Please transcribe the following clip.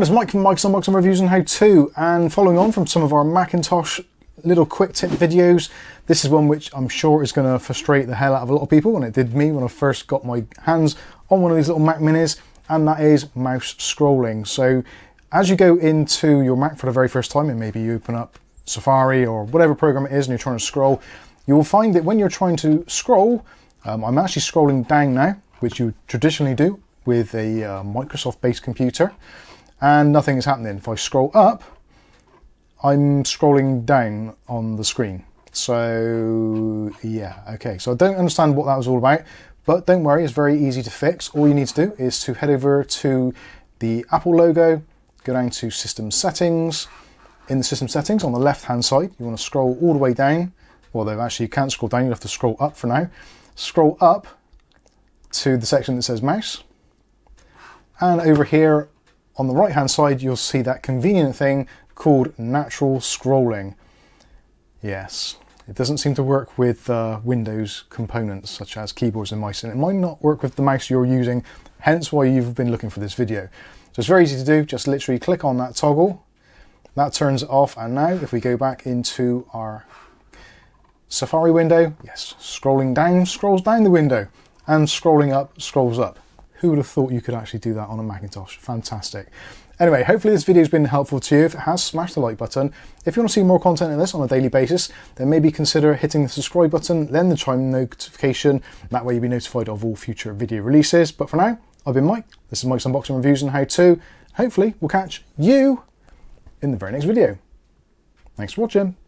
Hi, it's Mike from Mike's Unboxing Reviews and How To, and following on from some of our Macintosh little quick tip videos, this is one which I'm sure is going to frustrate the hell out of a lot of people, and it did me when I first got my hands on one of these little Mac Minis, and that is mouse scrolling. So as you go into your Mac for the very first time, and maybe you open up Safari or whatever program it is and you're trying to scroll, you will find that when you're trying to scroll, I'm actually scrolling down now, which you would traditionally do with a Microsoft-based computer, and nothing is happening. If I scroll up, I'm scrolling down on the screen. So yeah, okay. So I don't understand what that was all about, but don't worry, it's very easy to fix. All you need to do is to head over to the Apple logo, go down to System Settings. In the System Settings on the left-hand side, you want to scroll all the way down. Well, though actually you can't scroll down, you have to scroll up for now. Scroll up to the section that says Mouse. And over here on the right-hand side, you'll see that convenient thing called natural scrolling. Yes, it doesn't seem to work with Windows components such as keyboards and mice, and it might not work with the mouse you're using, hence why you've been looking for this video. So it's very easy to do, just literally click on that toggle, that turns it off, and now if we go back into our Safari window, yes, scrolling down scrolls down the window, and scrolling up scrolls up. Who would have thought you could actually do that on a Macintosh? Fantastic. Anyway, hopefully this video has been helpful to you. If it has, smash the like button. If you want to see more content like this on a daily basis, then maybe consider hitting the subscribe button, then the chime notification. That way you'll be notified of all future video releases. But for now, I've been Mike. This is Mike's Unboxing Reviews and How To. Hopefully we'll catch you in the very next video. Thanks for watching.